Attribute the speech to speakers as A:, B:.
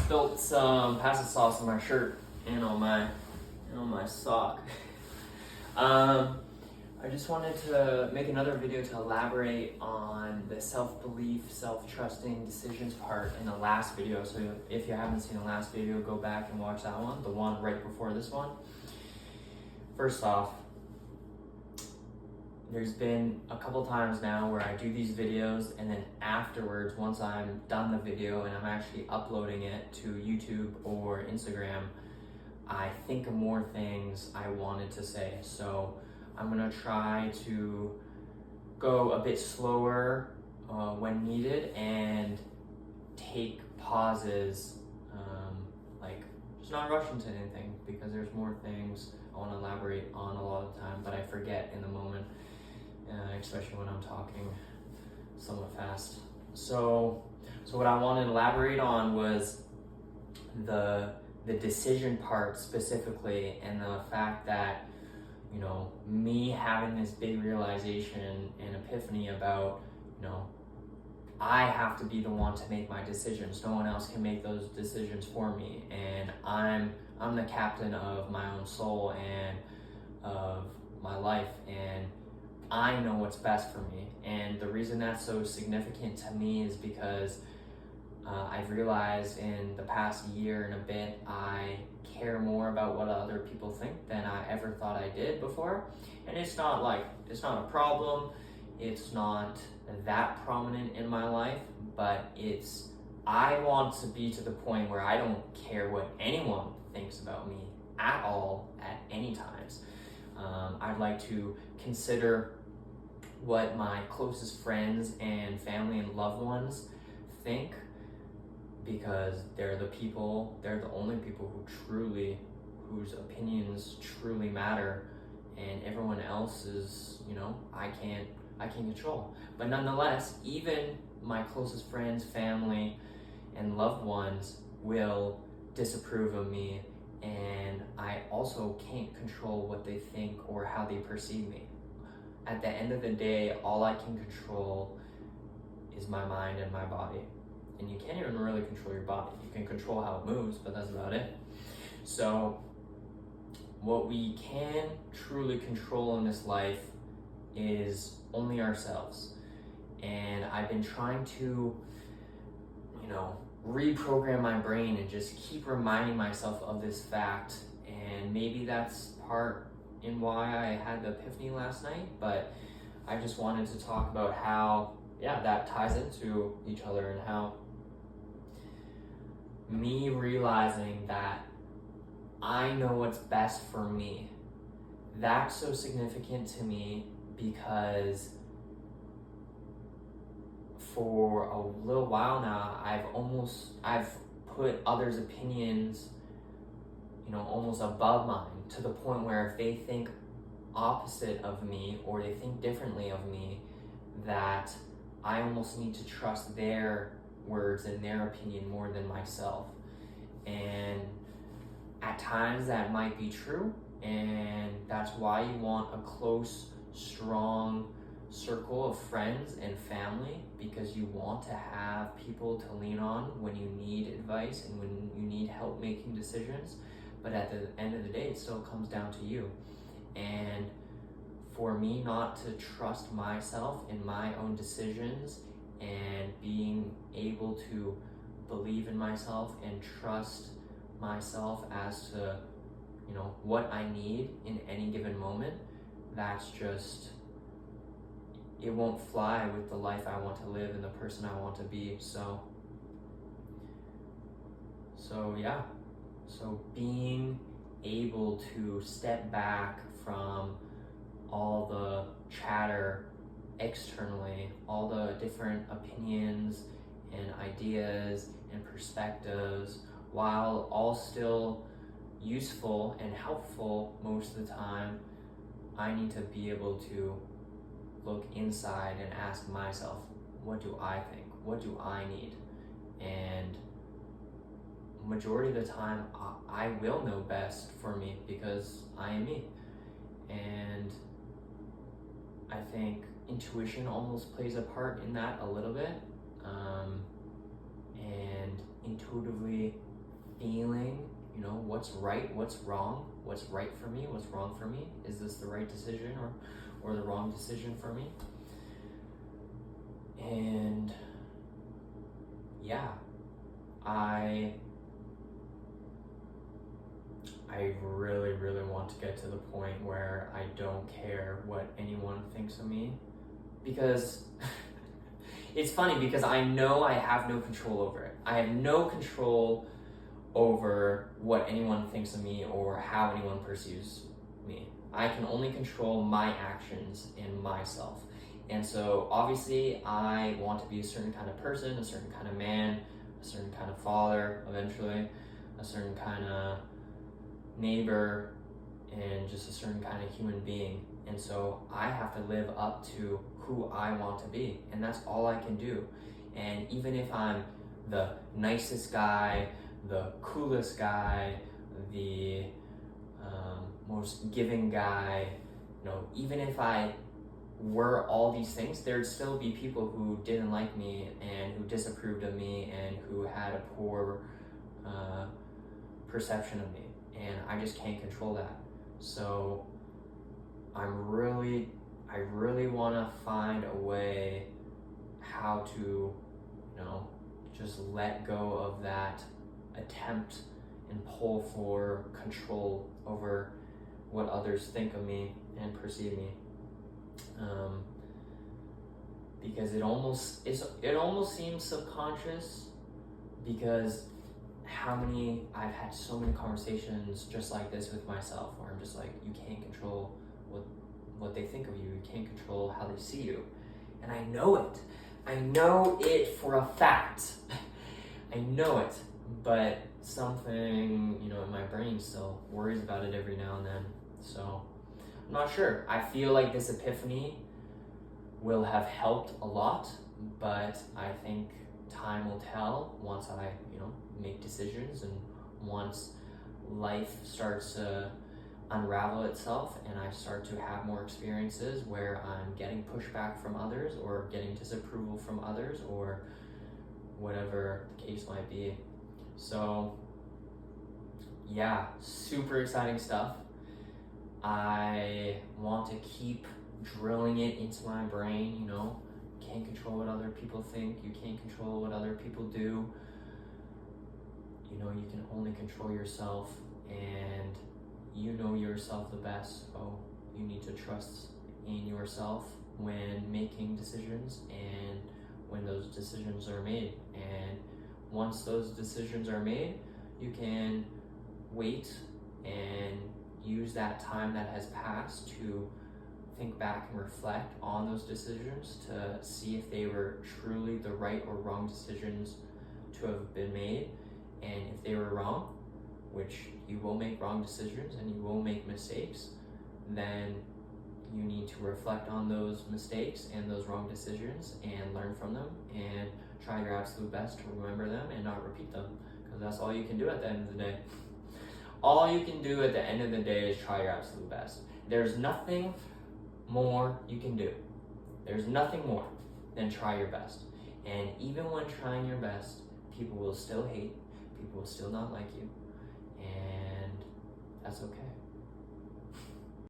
A: Spilt some pasta sauce on my shirt and on my sock. I just wanted to make another video to elaborate on the self-belief, self-trusting decisions part in the last video. So if you haven't seen the last video, go back and watch that one, the one right before this one. First off, there's been a couple times now where I do these videos and then afterwards, once I'm done the video and I'm actually uploading it to YouTube or Instagram, I think of more things I wanted to say. So I'm gonna try to go a bit slower when needed and take pauses, like just not rush into anything, because there's more things I want to elaborate on a lot of the time, but I forget in the moment, especially when I'm talking somewhat fast. So what I want to elaborate on was the decision part specifically, and the fact that, you know, me having this big realization and epiphany about, you know, I have to be the one to make my decisions. No one else can make those decisions for me, and I'm the captain of my own soul and of my life, and I know what's best for me. And the reason that's so significant to me is because I've realized in the past year and a bit, I care more about what other people think than I ever thought I did before. And it's not a problem, it's not that prominent in my life, but I want to be to the point where I don't care what anyone thinks about me at all, at any times. I'd like to consider what my closest friends and family and loved ones think, because they're the only people whose opinions truly matter, and everyone else is, you know, I can't control. But nonetheless, even my closest friends, family, and loved ones will disapprove of me, and I also can't control what they think or how they perceive me. At the end of the day, all I can control is my mind and my body. And you can't even really control your body. You can control how it moves, but that's about it. So what we can truly control in this life is only ourselves. And I've been trying to, you know, reprogram my brain and just keep reminding myself of this fact. And maybe that's part in why I had the epiphany last night, but I just wanted to talk about how, that ties into each other, and how me realizing that I know what's best for me, that's so significant to me, because for a little while now, I've put others' opinions, you know, almost above mine, to the point where if they think opposite of me or they think differently of me, that I almost need to trust their words and their opinion more than myself. And at times that might be true, and that's why you want a close, strong circle of friends and family, because you want to have people to lean on when you need advice and when you need help making decisions. But at the end of the day, it still comes down to you. And for me not to trust myself in my own decisions, and being able to believe in myself and trust myself as to, you know, what I need in any given moment, that's just, it won't fly with the life I want to live and the person I want to be. So being able to step back from all the chatter externally, all the different opinions and ideas and perspectives, while all still useful and helpful most of the time, I need to be able to look inside and ask myself, what do I think? What do I need? And majority of the time, I will know best for me, because I am me. And I think intuition almost plays a part in that a little bit. And intuitively feeling, you know, what's right, what's wrong, what's right for me, what's wrong for me. Is this the right decision or the wrong decision for me? And yeah, I really, really want to get to the point where I don't care what anyone thinks of me, because it's funny because I know I have no control over it. I have no control over what anyone thinks of me or how anyone perceives me. I can only control my actions and myself. And so obviously I want to be a certain kind of person, a certain kind of man, a certain kind of father eventually, a certain kind of neighbor, and just a certain kind of human being. And so I have to live up to who I want to be, and that's all I can do. And even if I'm the nicest guy, the coolest guy, the most giving guy, you know, even if I were all these things, there'd still be people who didn't like me and who disapproved of me and who had a poor perception of me, and I just can't control that. So I really want to find a way how to, you know, just let go of that attempt and pull for control over what others think of me and perceive me. Because it almost seems subconscious, because I've had so many conversations just like this with myself, where I'm just like, you can't control what they think of you, you can't control how they see you. And I know it for a fact. I know it, but something, you know, in my brain still worries about it every now and then. So I'm not sure. I feel like this epiphany will have helped a lot, but I think time will tell once I, you know, make decisions, and once life starts to unravel itself and I start to have more experiences where I'm getting pushback from others or getting disapproval from others or whatever the case might be. So yeah, super exciting stuff. I want to keep drilling it into my brain, you know. You can't control what other people think, you can't control what other people do. You know, you can only control yourself, and you know yourself the best, so you need to trust in yourself when making decisions and when those decisions are made. And once those decisions are made, you can wait and use that time that has passed to think back and reflect on those decisions to see if they were truly the right or wrong decisions to have been made. And if they were wrong, which you will make wrong decisions and you will make mistakes, then you need to reflect on those mistakes and those wrong decisions and learn from them and try your absolute best to remember them and not repeat them, because that's all you can do at the end of the day. All you can do at the end of the day is try your absolute best. There's nothing more you can do. There's nothing more than try your best. And even when trying your best, people will still hate, people will still not like you, and that's okay.